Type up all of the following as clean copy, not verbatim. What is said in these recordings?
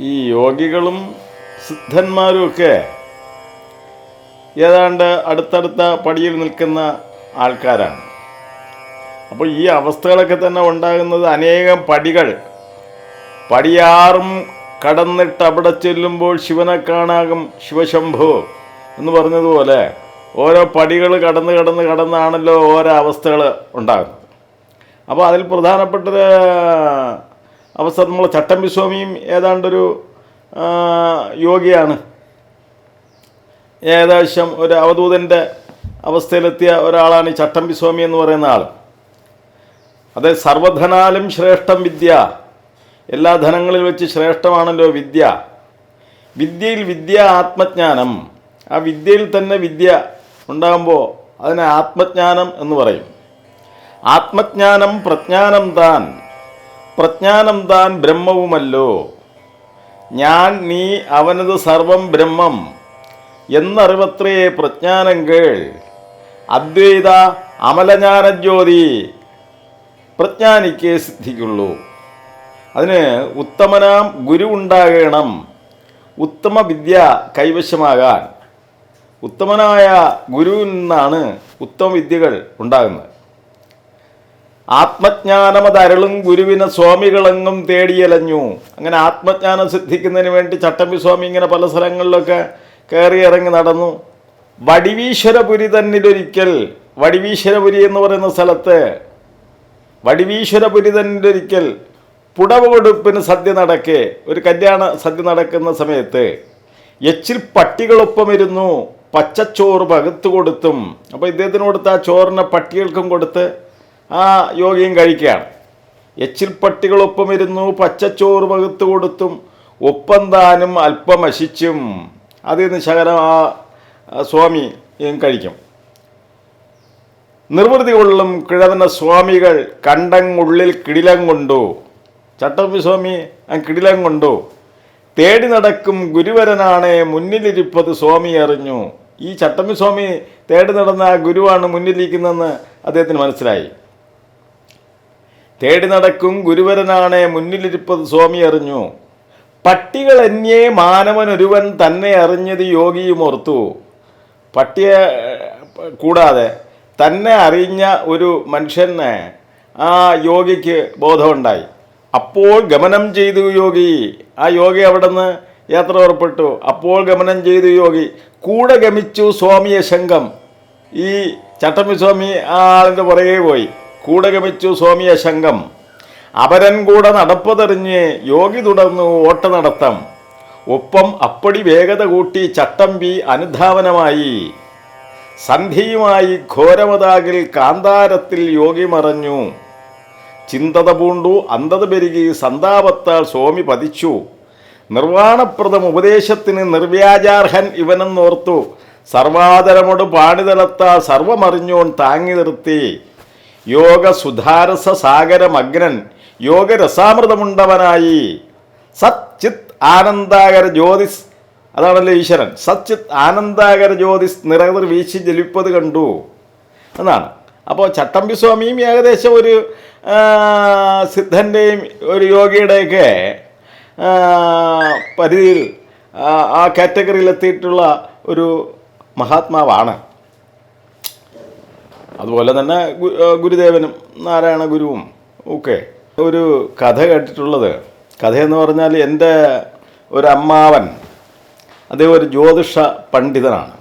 ഈ യോഗികളും സിദ്ധന്മാരും ഒക്കെ ഏതാണ്ട് അടുത്തടുത്ത പടിയിൽ നിൽക്കുന്ന ആൾക്കാരാണ്. അപ്പോൾ ഈ അവസ്ഥകളൊക്കെ തന്നെ ഉണ്ടാകുന്നത് അനേകം പടിയാറും കടന്നിട്ട് അവിടെ ചെല്ലുമ്പോൾ ശിവനെ കാണാകും ശിവശംഭു എന്ന് പറഞ്ഞതുപോലെ ഓരോ പടികൾ കടന്നാണല്ലോ ഓരോ അവസ്ഥകൾ ഉണ്ടാകുന്നത്. അപ്പോൾ അതിൽ പ്രധാനപ്പെട്ടൊരു അവസ്ഥ നമ്മൾ ചട്ടമ്പിസ്വാമിയും ഏതാണ്ടൊരു യോഗിയാണ്. ഏകദേശം ഒരു അവധൂതൻ്റെ അവസ്ഥയിലെത്തിയ ഒരാളാണ് ഈ ചട്ടമ്പിസ്വാമി എന്ന് പറയുന്ന ആൾ. അത് സർവധനാലും ശ്രേഷ്ഠം വിദ്യ, എല്ലാ ധനങ്ങളിൽ വെച്ച് ശ്രേഷ്ഠമാണല്ലോ വിദ്യ. വിദ്യയിൽ വിദ്യ ആത്മജ്ഞാനം. ആ വിദ്യയിൽ തന്നെ വിദ്യ ഉണ്ടാകുമ്പോൾ അതിനെ ആത്മജ്ഞാനം എന്ന് പറയും. ആത്മജ്ഞാനം പ്രജ്ഞാനം താൻ ബ്രഹ്മവുമല്ലോ. ഞാൻ നീ അവനത് സർവം ബ്രഹ്മം എന്നറിവത്രേ പ്രജ്ഞാനം കേൾ. അദ്വൈത അമലജ്ഞാനജ്യോതി പ്രജ്ഞാനിക്കേ സിദ്ധിക്കുള്ളൂ. അതിന് ഉത്തമനാം ഗുരു ഉണ്ടാകണം. ഉത്തമ വിദ്യ കൈവശമാകാൻ ഉത്തമനായ ഗുരുവിൽ നിന്നാണ് ഉത്തമ വിദ്യകൾ ഉണ്ടാകുന്നത്. ആത്മജ്ഞാനമതരളും ഗുരുവിനെ സ്വാമികളെങ്ങും തേടിയലഞ്ഞു. അങ്ങനെ ആത്മജ്ഞാനം സിദ്ധിക്കുന്നതിന് വേണ്ടി ചട്ടമ്പിസ്വാമി ഇങ്ങനെ പല സ്ഥലങ്ങളിലൊക്കെ കയറി ഇറങ്ങി നടന്നു. വടിവീശ്വരപുരി തന്നിലൊരിക്കൽ, വടിവീശ്വരപുരി എന്ന് പറയുന്ന സ്ഥലത്ത് വടിവീശ്വരപുരി തന്നിലൊരിക്കൽ പുടവ കൊടുപ്പിന് സദ്യ നടക്കെ, ഒരു കല്യാണ സദ്യ നടക്കുന്ന സമയത്ത് എച്ചിൽ പട്ടികളൊപ്പമിരുന്നു പച്ചച്ചോറ് പകുത്തു കൊടുത്തും. അപ്പോൾ ഇദ്ദേഹത്തിന് കൊടുത്ത ആ ചോറിനെ പട്ടികൾക്കും കൊടുത്ത് ആ യോഗിയും കഴിക്കുകയാണ്. എച്ചിൽ പട്ടികളൊപ്പമിരുന്നു പച്ചച്ചോറ് പകുത്തു കൊടുത്തും ഒപ്പം താനും അല്പമശിച്ചും. അതിൽ നിന്ന് ശകലം ആ സ്വാമിയും കഴിക്കും. നിർവൃതി കൊള്ളും കിഴവന സ്വാമികൾ കണ്ടങ്ങുള്ളിൽ കിടിലം കൊണ്ടു. ചട്ടമ്പിസ്വാമി ആ കിടിലം കൊണ്ടു. തേടി നടക്കും ഗുരുവരനാണ് മുന്നിലിരിപ്പത് സ്വാമി അറിഞ്ഞു. ഈ ചട്ടമ്പിസ്വാമി തേടി നടന്ന ആ ഗുരുവാണ് മുന്നിലിരിക്കുന്നതെന്ന് അദ്ദേഹത്തിന് മനസ്സിലായി. തേടി നടക്കും ഗുരുവരനാണ് മുന്നിലിരിപ്പത് സ്വാമി അറിഞ്ഞു. പട്ടികൾ എന്നെ മാനവനൊരുവൻ തന്നെ അറിഞ്ഞത് യോഗിയും ഓർത്തു. പട്ടിയെ കൂടാതെ തന്നെ അറിഞ്ഞ ഒരു മനുഷ്യനെ ആ യോഗിക്ക് ബോധമുണ്ടായി. അപ്പോൾ ഗമനം ചെയ്തു യോഗി. ആ യോഗി അവിടെ നിന്ന് യാത്ര പുറപ്പെട്ടു. അപ്പോൾ ഗമനം ചെയ്തു യോഗി. കൂടെ ഗമിച്ചു സ്വാമിയെ ശങ്കം. ഈ ചട്ടമ്പിസ്വാമി ആ ആളിൻ്റെ പുറകെ പോയി. കൂടെ ഗമിച്ചു സ്വാമിയെ ശങ്കം. അപരൻ കൂടെ നടപ്പതെറിഞ്ഞ് യോഗി തുടർന്നു ഓട്ട നടത്തം. ഒപ്പം അപ്പടി വേഗത കൂട്ടി ചട്ടമ്പി അനുധാവനമായി. സന്ധ്യയുമായി ഘോരമതാകിൽ കാന്താരത്തിൽ യോഗി മറഞ്ഞു. ചിന്തത പൂണ്ടു അന്ധത പെരുകി സന്താപത്താൽ സ്വാമി പതിച്ചു. നിർവാണപ്രദം ഉപദേശത്തിന് നിർവ്യാജാർഹൻ ഇവനെന്നോർത്തു. സർവാദരമോട് പാണിതലത്താൽ സർവമറിഞ്ഞോൻ താങ്ങി നിർത്തി. യോഗ സുധാരസ സാഗരമഗ്നൻ യോഗരസാമൃതമുണ്ടവനായി. സച്ചിത് ആനന്ദാകര ജ്യോതിസ്, അതാണല്ലോ ഈശ്വരൻ. സച്ചിത് ആനന്ദാകര ജ്യോതിസ് നിറകതിർ വീശി ജലിപ്പത് കണ്ടു എന്നാണ്. അപ്പോൾ ചട്ടമ്പിസ്വാമിയും ഏകദേശം ഒരു സിദ്ധൻ്റെയും ഒരു യോഗിയുടെയൊക്കെ പരിധിയിൽ ആ കാറ്റഗറിയിലെത്തിയിട്ടുള്ള ഒരു മഹാത്മാവാണ്. അതുപോലെ തന്നെ ഗുരുദേവനും നാരായണ ഗുരുവും ഒക്കെ. ഒരു കഥ കേട്ടിട്ടുള്ളത്, കഥയെന്ന് പറഞ്ഞാൽ എൻ്റെ ഒരു അമ്മാവൻ, അദ്ദേഹം ഒരു ജ്യോതിഷ പണ്ഡിതനാണ്.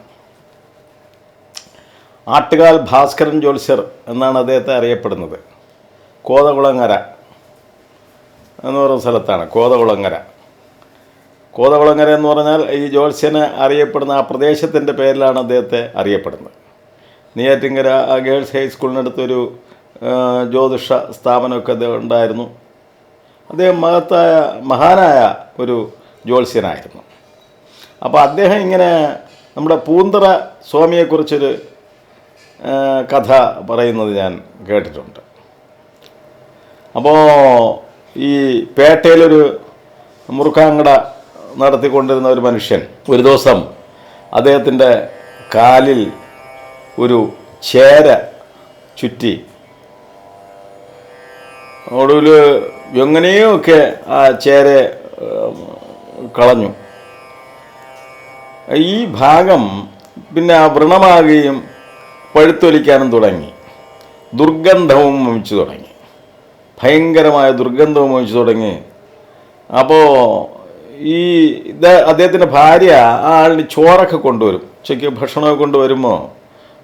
ആട്ടുകാൽ ഭാസ്കരൻ ജ്യോത്സ്യർ എന്നാണ് അദ്ദേഹത്തെ അറിയപ്പെടുന്നത്. കോതകുളങ്ങര എന്ന് പറയുന്ന സ്ഥലത്താണ് കോതകുളങ്ങര. കോതകുളങ്ങര എന്ന് പറഞ്ഞാൽ ഈ ജ്യോത്സ്യനെ അറിയപ്പെടുന്ന ആ പ്രദേശത്തിൻ്റെ പേരിലാണ് അദ്ദേഹത്തെ അറിയപ്പെടുന്നത്. നെയ്യാറ്റിൻകര ഗേൾസ് ഹൈസ്കൂളിനടുത്തൊരു ജ്യോതിഷ സ്ഥാപനമൊക്കെ അദ്ദേഹം ഉണ്ടായിരുന്നു. അദ്ദേഹം മഹാനായ ഒരു ജ്യോത്സ്യനായിരുന്നു. അപ്പോൾ അദ്ദേഹം ഇങ്ങനെ നമ്മുടെ പൂന്തറ സ്വാമിയെക്കുറിച്ചൊരു കഥ പറയുന്നത് ഞാൻ കേട്ടിട്ടുണ്ട്. അപ്പോൾ ഈ പേട്ടയിലൊരു മുറുക്കാങ്കട നടത്തിക്കൊണ്ടിരുന്ന ഒരു മനുഷ്യൻ ഒരു ദിവസം അദ്ദേഹത്തിൻ്റെ കാലിൽ ഒരു ചേര ചുറ്റി. ഒടുവിൽ എങ്ങനെയൊക്കെ ആ ചേരയെ കളഞ്ഞു. ഈ ഭാഗം പിന്നെ വ്രണമാകുകയും പഴുത്തൊലിക്കാനും തുടങ്ങി. ദുർഗന്ധവും വമിച്ചു തുടങ്ങി. ഭയങ്കരമായ ദുർഗന്ധവും വമിച്ചു തുടങ്ങി. അപ്പോൾ ഈ അദ്ദേഹത്തിൻ്റെ ഭാര്യ ആ ആളിന് ചോറൊക്കെ കൊണ്ടുവരും. ഉച്ചയ്ക്ക് ഭക്ഷണമൊക്കെ കൊണ്ടുവരുമ്പോൾ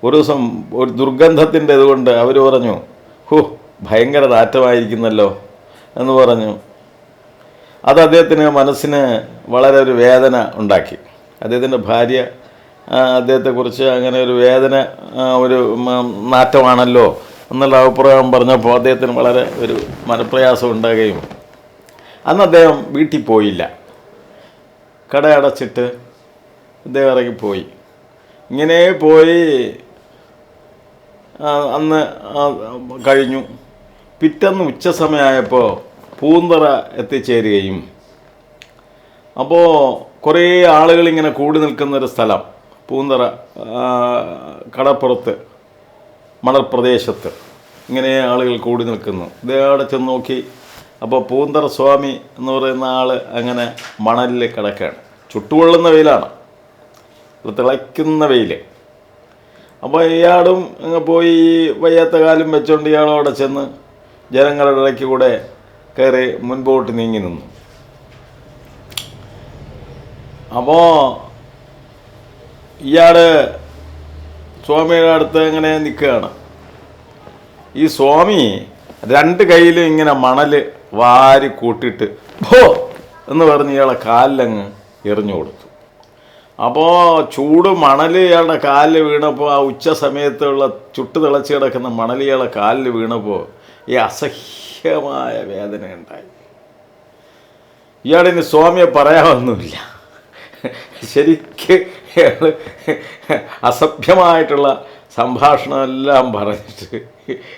ഒരു ദിവസം ഒരു ദുർഗന്ധത്തിൻ്റെ ഇതുകൊണ്ട് അവർ പറഞ്ഞു, ഭയങ്കര നാറ്റമായിരിക്കുന്നല്ലോ എന്ന് പറഞ്ഞു. അത് അദ്ദേഹത്തിന് മനസ്സിന് വളരെ ഒരു വേദന ഉണ്ടാക്കി. അദ്ദേഹത്തിൻ്റെ ഭാര്യ അദ്ദേഹത്തെക്കുറിച്ച് അങ്ങനെ ഒരു വേദന, ഒരു നാറ്റമാണല്ലോ എന്നുള്ള അഭിപ്രായം പറഞ്ഞപ്പോൾ അദ്ദേഹത്തിന് വളരെ ഒരു മനപ്രയാസം ഉണ്ടാകുകയും അന്ന് അദ്ദേഹം വീട്ടിൽ പോയില്ല. കട അടച്ചിട്ട് അദ്ദേഹം ഇറങ്ങിപ്പോയി. ഇങ്ങനെ പോയി അന്ന് കഴിഞ്ഞു. പിറ്റേന്ന് ഉച്ച സമയമായപ്പോൾ പൂന്തറ എത്തിച്ചേരുകയും അപ്പോൾ കുറേ ആളുകളിങ്ങനെ കൂടി നിൽക്കുന്നൊരു സ്ഥലം, പൂന്തറ കടപ്പുറത്ത് മണൽപ്രദേശത്ത് ഇങ്ങനെ ആളുകൾ കൂടി നിൽക്കുന്നു. ഇദ്ദേഹം അവിടെ ചെന്ന് നോക്കി. അപ്പോൾ പൂന്തറ സ്വാമി എന്ന് പറയുന്ന ആൾ അങ്ങനെ മണലിൽ കിടക്കുകയാണ്. ചുട്ടുകൊള്ളുന്ന വെയിലാണ്, തിളയ്ക്കുന്ന വെയിൽ. അപ്പോൾ ഇയാളും അങ്ങ് പോയി വയ്യാത്ത കാലം വെച്ചുകൊണ്ട് ഇയാളവിടെ ചെന്ന് ജനങ്ങളുടെ ഇടയ്ക്ക് കൂടെ കയറി മുൻപോട്ട് നീങ്ങി നിന്നു. അപ്പോൾ ഇയാൾ സ്വാമിയുടെ അടുത്ത് ഇങ്ങനെ നിൽക്കുകയാണ്. ഈ സ്വാമി രണ്ട് കയ്യിലും ഇങ്ങനെ മണൽ വാരി കൂട്ടിയിട്ട് ഭോ എന്ന് പറഞ്ഞ് ഇയാളെ കാലിലങ്ങ് എറിഞ്ഞു കൊടുത്തു. അപ്പോൾ ചൂട് മണൽ ഇയാളുടെ കാലിൽ വീണപ്പോൾ, ആ ഉച്ച സമയത്തുള്ള ചുട്ട് തിളച്ച് കിടക്കുന്ന മണൽ ഇയാളെ കാലിൽ വീണപ്പോൾ ഈ അസഹ്യമായ വേദന ഉണ്ടായി. ഇയാളിന് സ്വാമിയെ പറയാനൊന്നുമില്ല. ശരിക്ക് ഇയാൾ അസഭ്യമായിട്ടുള്ള സംഭാഷണമെല്ലാം പറഞ്ഞിട്ട്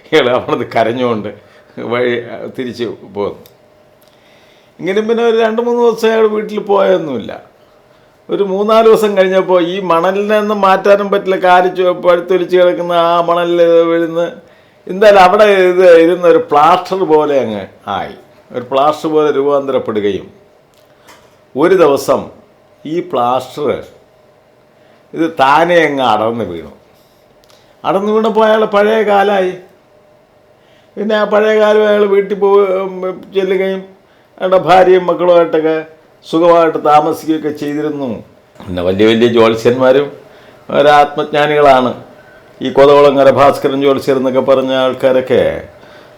ഇയാൾ അവിടുന്ന് കരഞ്ഞുകൊണ്ട് വഴി തിരിച്ച് പോന്നു. ഇങ്ങനെ പിന്നെ ഒരു 2-3 ദിവസം അയാൾ വീട്ടിൽ പോയൊന്നുമില്ല. ഒരു 3-4 ദിവസം കഴിഞ്ഞപ്പോൾ ഈ മണലിനൊന്നും മാറ്റാനും പറ്റില്ല. പഴുത്തൊലിച്ച് കിടക്കുന്ന ആ മണലിൽ വീഴുന്ന എന്തായാലും അവിടെ ഇരുന്ന ഒരു പ്ലാസ്റ്റർ പോലെ അങ്ങ് ആയി. ഒരു പ്ലാസ്റ്റർ പോലെ രൂപാന്തരപ്പെടുകയും ഒരു ദിവസം ഈ പ്ലാസ്റ്റർ ഇത് താനെ അങ്ങ് അടർന്ന് വീണു. അടർന്ന് വീണപ്പോൾ അയാൾ പഴയ കാലമായി. പിന്നെ ആ പഴയ കാലം അയാൾ വീട്ടിൽ ചെല്ലുകയും അയാളുടെ ഭാര്യയും മക്കളുമായിട്ടൊക്കെ സുഖമായിട്ട് താമസിക്കുകയൊക്കെ ചെയ്തിരുന്നു. പിന്നെ വലിയ വലിയ ജ്യോത്സ്യന്മാരും ആത്മജ്ഞാനികളാണ്. ഈ കൊതകുളങ്ങര ഭാസ്കരൻ ജ്യോത്സ്യർ എന്നൊക്കെ പറഞ്ഞ ആൾക്കാരൊക്കെ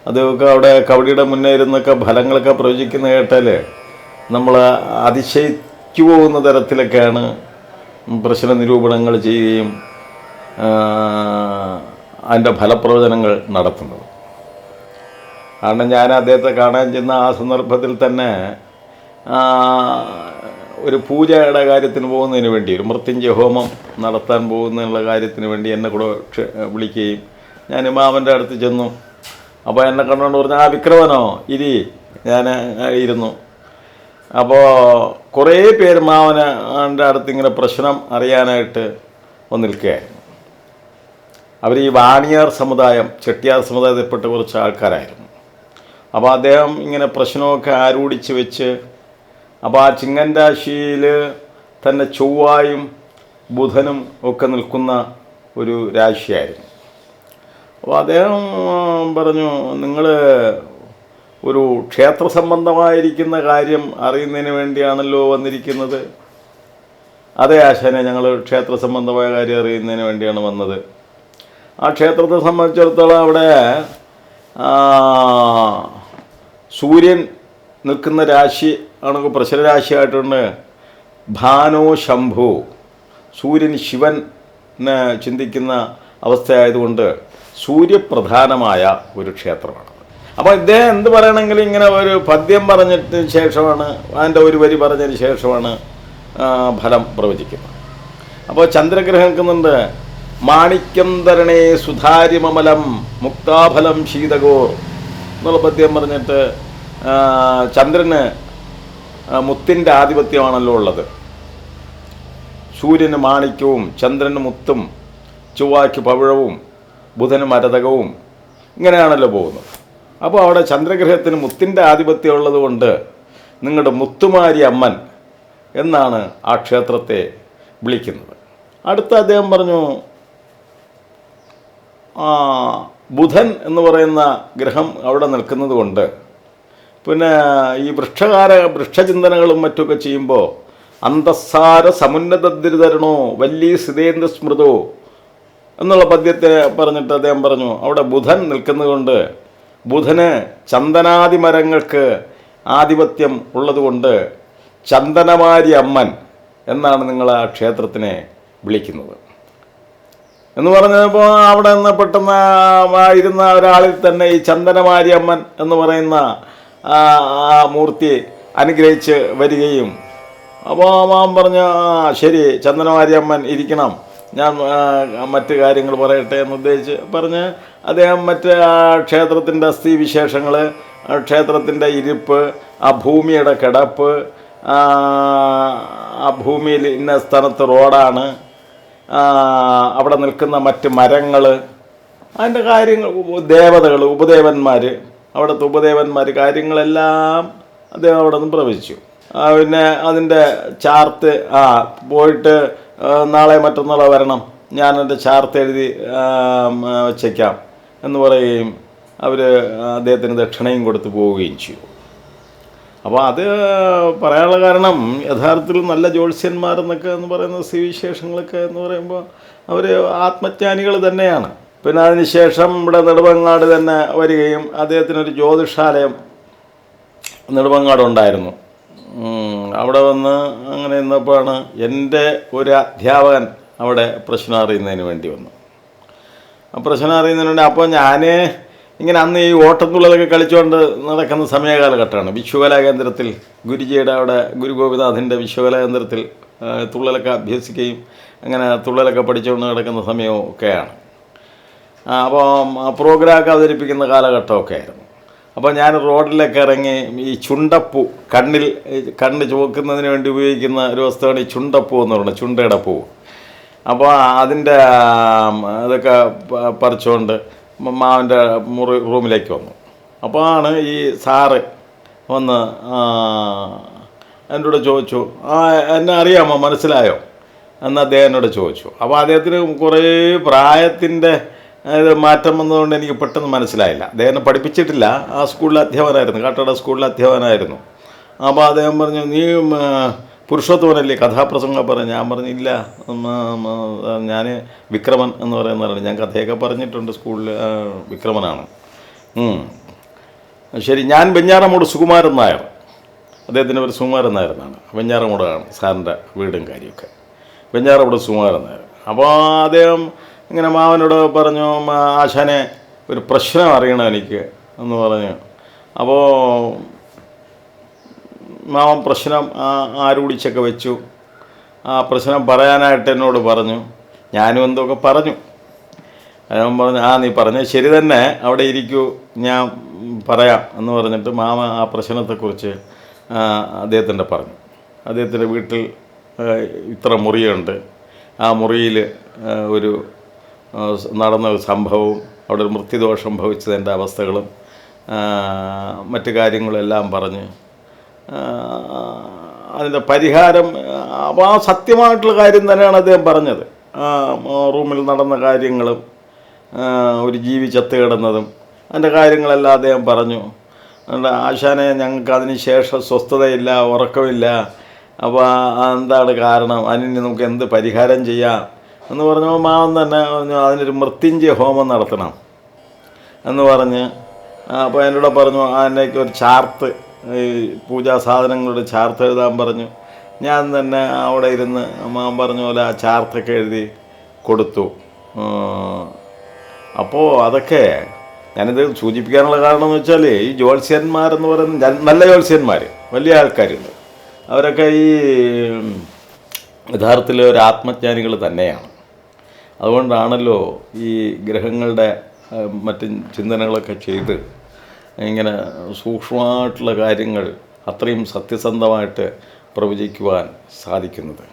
അതൊക്കെ അവിടെ കവടിയുടെ മുന്നേ ഇരുന്നൊക്കെ ഫലങ്ങളൊക്കെ പ്രവചിക്കുന്ന കേട്ടാൽ നമ്മൾ അതിശയിച്ചു പോകുന്ന തരത്തിലൊക്കെയാണ് പ്രശ്ന നിരൂപണങ്ങൾ ചെയ്യുകയും അതിൻ്റെ ഫലപ്രവചനങ്ങൾ നടത്തുന്നത്. കാരണം ഞാൻ അദ്ദേഹത്തെ കാണാൻ ചെന്ന ആ സന്ദർഭത്തിൽ തന്നെ ഒരു പൂജയുടെ കാര്യത്തിന് പോകുന്നതിന് വേണ്ടി, ഒരു മൃത്യുഞ്ജയ ഹോമം നടത്താൻ പോകുന്നതിനുള്ള കാര്യത്തിന് വേണ്ടി എന്നെ കൂടെ വിളിക്കുകയും ഞാൻ ഇമാമൻ്റെ അടുത്ത് ചെന്നു. അപ്പോൾ എന്നെ കണ്ടുകൊണ്ട് പറഞ്ഞു, ആ വിക്രമനോ ഇരി. ഞാൻ ഇരുന്നു. അപ്പോൾ കുറേ പേര് മാവൻ്റെ അടുത്ത് ഇങ്ങനെ പ്രശ്നം അറിയാനായിട്ട് വന്നിരിക്കുകയായിരുന്നു. അവർ ഈ വാണിയാർ സമുദായം, ചെട്ടിയാർ സമുദായത്തിൽപ്പെട്ട കുറച്ച് ആൾക്കാരായിരുന്നു. അപ്പോൾ അദ്ദേഹം ഇങ്ങനെ പ്രശ്നമൊക്കെ ആരൂഢിച്ച് വെച്ച്, അപ്പോൾ ആ ചിങ്ങൻ രാശിയിൽ തന്നെ ചൊവ്വായും ബുധനും ഒക്കെ നിൽക്കുന്ന ഒരു രാശിയായിരുന്നു. അപ്പോൾ അദ്ദേഹം പറഞ്ഞു, നിങ്ങൾ ഒരു ക്ഷേത്ര സംബന്ധമായിരിക്കുന്ന കാര്യം അറിയുന്നതിന് വേണ്ടിയാണല്ലോ വന്നിരിക്കുന്നത്. അതേ ആശാനെ, ഞങ്ങൾ ക്ഷേത്ര സംബന്ധമായ കാര്യം അറിയുന്നതിന് വേണ്ടിയാണ് വന്നത്. ആ ക്ഷേത്രത്തെ സംബന്ധിച്ചിടത്തോളം അവിടെ സൂര്യൻ നിൽക്കുന്ന രാശി ആണെങ്കിൽ പ്രശ്നരാശിയായിട്ടുണ്ട് ഭാനോ ശംഭു. സൂര്യൻ ശിവനെ ചിന്തിക്കുന്ന അവസ്ഥയായതുകൊണ്ട് സൂര്യപ്രധാനമായ ഒരു ക്ഷേത്രമാണ്. അപ്പോൾ ഇദ്ദേഹം എന്ത് പറയണമെങ്കിലും ഇങ്ങനെ ഒരു പദ്യം പറഞ്ഞിട്ട് ശേഷമാണ്, അതിൻ്റെ ഒരു വരി പറഞ്ഞതിന് ശേഷമാണ് ഫലം പ്രവചിക്കുന്നത്. അപ്പോൾ ചന്ദ്രഗ്രഹം നിൽക്കുന്നുണ്ട്, മാണിക്യം തരണേ സുധാര്യമമലം മുക്താഫലം ശീതകോർ എന്നുള്ള പദ്യം പറഞ്ഞിട്ട് ചന്ദ്രന് മുത്തിൻ്റെ ആധിപത്യമാണല്ലോ ഉള്ളത്. സൂര്യന് മാണിക്യവും ചന്ദ്രന് മുത്തും ചൊവ്വയ്ക്ക് പവിഴവും ബുധന് മരതകവും ഇങ്ങനെയാണല്ലോ പോകുന്നത്. അപ്പോൾ അവിടെ ചന്ദ്രഗ്രഹത്തിന് മുത്തിൻ്റെ ആധിപത്യം ഉള്ളത് കൊണ്ട് നിങ്ങളുടെ മുത്തുമാരി അമ്മൻ എന്നാണ് ആ ക്ഷേത്രത്തെ വിളിക്കുന്നത്. അടുത്ത അദ്ദേഹം പറഞ്ഞു, ബുധൻ എന്ന് പറയുന്ന ഗ്രഹം അവിടെ നിൽക്കുന്നത് കൊണ്ട് പിന്നെ ഈ വൃക്ഷചിന്തനങ്ങളും മറ്റുമൊക്കെ ചെയ്യുമ്പോൾ അന്തസ്സാര സമുന്നതദ്രിതരണോ വല്ലീ സ്ഥിതേന്ദ്ര സ്മൃതോ എന്നുള്ള പദ്യത്തെ പറഞ്ഞിട്ട് അദ്ദേഹം പറഞ്ഞു, അവിടെ ബുധൻ നിൽക്കുന്നതുകൊണ്ട് ബുധന് ചന്ദനാദി മരങ്ങൾക്ക് ആധിപത്യം ഉള്ളതുകൊണ്ട് ചന്ദനമാരി അമ്മൻ എന്നാണ് നിങ്ങൾ ആ ക്ഷേത്രത്തിനെ വിളിക്കുന്നത് എന്ന് പറഞ്ഞപ്പോൾ അവിടെ നിന്ന് പെട്ടെന്ന് ഇരുന്ന ഒരാളിൽ തന്നെ ഈ ചന്ദനമാരി അമ്മൻ എന്ന് പറയുന്ന ആ മൂർത്തി അനുഗ്രഹിച്ച് വരികയും അപ്പോൾ മാമൻ പറഞ്ഞു, ശരി ചന്ദനമാരി അമ്മൻ ഇരിക്കണം, ഞാൻ മറ്റ് കാര്യങ്ങൾ പറയട്ടെ എന്ന് ഉദ്ദേശിച്ച് പറഞ്ഞ് അദ്ദേഹം മറ്റ് ക്ഷേത്രത്തിൻ്റെ അസ്ഥിവിശേഷങ്ങൾ, ക്ഷേത്രത്തിൻ്റെ ഇരിപ്പ്, ആ ഭൂമിയുടെ കിടപ്പ്, ആ ഭൂമിയിൽ ഇന്ന സ്ഥലത്ത് റോഡാണ്, അവിടെ നിൽക്കുന്ന മറ്റ് മരങ്ങൾ, അതിൻ്റെ കാര്യങ്ങൾ, ദേവതകൾ, ഉപദേവന്മാർ, അവിടുത്തെ ഉപദേവന്മാർ, കാര്യങ്ങളെല്ലാം അദ്ദേഹം അവിടെ നിന്ന് പ്രവചിച്ചു. പിന്നെ അതിൻ്റെ ചാർട്ട് പോയിട്ട് നാളെ മറ്റന്നാളെ വരണം, ഞാൻ എൻ്റെ ചാർട്ട് എഴുതി വച്ചേക്കാം എന്ന് പറയുകയും അവർ അദ്ദേഹത്തിന് ദക്ഷിണയും കൊടുത്ത് പോവുകയും ചെയ്തു. അപ്പോൾ അത് പറയാനുള്ള കാരണം യഥാർത്ഥത്തിൽ നല്ല ജ്യോത്സ്യന്മാരെന്നൊക്കെ എന്ന് പറയുന്ന സ്ഥിതിവിശേഷങ്ങളൊക്കെ എന്ന് പറയുമ്പോൾ അവർ ആത്മജ്ഞാനികൾ തന്നെയാണ്. പിന്നെ അതിനുശേഷം ഇവിടെ നെടുമങ്ങാട് തന്നെ വരികയും അദ്ദേഹത്തിനൊരു ജ്യോതിഷാലയം നെടുമങ്ങാടുണ്ടായിരുന്നു. അവിടെ വന്ന് അങ്ങനെ നിന്നപ്പോഴാണ് എൻ്റെ ഒരു അധ്യാപകൻ അവിടെ പ്രശ്നം അറിയുന്നതിന് വേണ്ടി വന്നു. ആ പ്രശ്നം അറിയുന്നതിന് വേണ്ടി അപ്പോൾ ഞാൻ ഇങ്ങനെ അന്ന് ഈ ഓട്ടംതുള്ളലൊക്കെ കളിച്ചുകൊണ്ട് നടക്കുന്ന സമയകാലഘട്ടമാണ്. വിശ്വകലാ കേന്ദ്രത്തിൽ ഗുരുജിയുടെ അവിടെ ഗുരു ഗോപിനാഥിൻ്റെ വിശ്വകലാ കേന്ദ്രത്തിൽ തുള്ളലൊക്കെ അഭ്യസിക്കുകയും അങ്ങനെ തുള്ളലൊക്കെ പഠിച്ചുകൊണ്ട് നടക്കുന്ന സമയവും ഒക്കെയാണ്. അപ്പോൾ പ്രോഗ്രാമൊക്കെ അവതരിപ്പിക്കുന്ന കാലഘട്ടമൊക്കെ ആയിരുന്നു. അപ്പോൾ ഞാൻ റോഡിലൊക്കെ ഇറങ്ങി ഈ ചുണ്ടപ്പൂ, കണ്ണ് ചുവക്കുന്നതിന് വേണ്ടി ഉപയോഗിക്കുന്ന ഒരു വസ്തുവാണ് ഈ ചുണ്ടപ്പൂ എന്ന് പറയുന്നത്, ചുണ്ടയുടെ പൂ. അപ്പോൾ അതിൻ്റെ അതൊക്കെ പറിച്ചുകൊണ്ട് മാവൻ്റെ റൂമിലേക്ക് വന്നു. അപ്പോൾ ആണ് ഈ സാറ് വന്ന് എന്നോട് ചോദിച്ചു, എന്നെ അറിയാമോ, മനസ്സിലായോ എന്ന് അദ്ദേഹം എന്നോട് ചോദിച്ചു. അപ്പോൾ അദ്ദേഹത്തിന് കുറേ പ്രായത്തിൻ്റെ മാറ്റം വന്നതുകൊണ്ട് എനിക്ക് പെട്ടെന്ന് മനസ്സിലായില്ല. അദ്ദേഹം പഠിപ്പിച്ചിട്ടില്ല, ആ സ്കൂളിലെ അധ്യാപകനായിരുന്നു, കാട്ടാട് സ്കൂളിലെ അധ്യാപകനായിരുന്നു. അപ്പോൾ അദ്ദേഹം പറഞ്ഞു, നീ പുരുഷോത്തമനല്ലേ കഥാപ്രസംഗം പറഞ്ഞു? ഞാൻ പറഞ്ഞില്ല, ഞാൻ വിക്രമൻ എന്ന് പറയുന്നവരാണ്, ഞാൻ കഥയൊക്കെ പറഞ്ഞിട്ടുണ്ട് സ്കൂളിൽ, വിക്രമനാണ്. ശരി, ഞാൻ വെഞ്ഞാറമൂട് സുകുമാരൻ നായർ, അദ്ദേഹത്തിൻ്റെ ഒരു സുകുമാരൻ നായർ എന്നാണ്, വെഞ്ഞാറമൂടാണ് സാറിൻ്റെ വീടും കാര്യമൊക്കെ, വെഞ്ഞാറമൂട് സുകുമാരൻ നായർ. അപ്പോൾ അദ്ദേഹം ഇങ്ങനെ മാവനോട് പറഞ്ഞു, ആശാനെ ഒരു പ്രശ്നം അറിയണം എനിക്ക് എന്ന് പറഞ്ഞു. അപ്പോൾ മാവൻ പ്രശ്നം ആരോടിച്ചൊക്കെ വെച്ചു. ആ പ്രശ്നം പറയാനായിട്ട് എന്നോട് പറഞ്ഞു. ഞാനും എന്തൊക്കെ പറഞ്ഞു. ഞാൻ പറഞ്ഞു, നീ പറഞ്ഞത് ശരി തന്നെ, അവിടെ ഇരിക്കൂ, ഞാൻ പറയാം എന്ന് പറഞ്ഞിട്ട് മാമ ആ പ്രശ്നത്തെക്കുറിച്ച് അദ്ദേഹത്തിൻ്റെ പറഞ്ഞു. അദ്ദേഹത്തിൻ്റെ വീട്ടിൽ ഇത്ര മുറിയുണ്ട്, ആ മുറിയിൽ ഒരു നടന്ന ഒരു സംഭവവും അവിടെ ഒരു മൃത്യുദോഷം ഭവിച്ചതിൻ്റെ അവസ്ഥകളും മറ്റു കാര്യങ്ങളെല്ലാം പറഞ്ഞ് അതിൻ്റെ പരിഹാരം, അപ്പോൾ ആ സത്യമായിട്ടുള്ള കാര്യം തന്നെയാണ് അദ്ദേഹം പറഞ്ഞത്. റൂമിൽ നടന്ന കാര്യങ്ങളും ഒരു ജീവി ചത്ത് കിടന്നതും അതിൻ്റെ കാര്യങ്ങളെല്ലാം അദ്ദേഹം പറഞ്ഞു. ആശാനെ, ഞങ്ങൾക്ക് അതിന് ശേഷം സ്വസ്ഥതയില്ല, ഉറക്കമില്ല, അപ്പോൾ എന്താണ് കാരണം, അതിന് നമുക്ക് എന്ത് പരിഹാരം ചെയ്യാം എന്ന് പറഞ്ഞപ്പോൾ മാവൻ തന്നെ പറഞ്ഞു, അതിനൊരു മൃത്യുഞ്ജയ ഹോമം നടത്തണം എന്ന് പറഞ്ഞ്. അപ്പോൾ എന്നോട് പറഞ്ഞു, അതിനേക്ക് ഒരു ചാർട്ട്, ഈ പൂജാ സാധനങ്ങളുടെ ചാർട്ട് എഴുതാൻ പറഞ്ഞു. ഞാൻ തന്നെ അവിടെ ഇരുന്ന് മാമൻ പറഞ്ഞ പോലെ ആ ചാർത്തൊക്കെ എഴുതി കൊടുത്തു. അപ്പോൾ അതൊക്കെ ഞാനിത് സൂചിപ്പിക്കാനുള്ള കാരണം എന്ന് വെച്ചാൽ, ഈ ജ്യോത്സ്യന്മാരെന്ന് പറയുന്ന നല്ല ജ്യോത്സ്യന്മാർ, വലിയ ആൾക്കാരുണ്ട്, അവരൊക്കെ ഈ യഥാർത്ഥത്തിൽ ഒരു ആത്മജ്ഞാനികൾ തന്നെയാണ്. അതുകൊണ്ടാണല്ലോ ഈ ഗ്രഹങ്ങളുടെ മറ്റ് ചിന്തനകളൊക്കെ ചെയ്ത് ഇങ്ങനെ സൂക്ഷ്മമായിട്ടുള്ള കാര്യങ്ങൾ അത്രയും സത്യസന്ധമായിട്ട് പ്രവചിക്കുവാൻ സാധിക്കുന്നത്.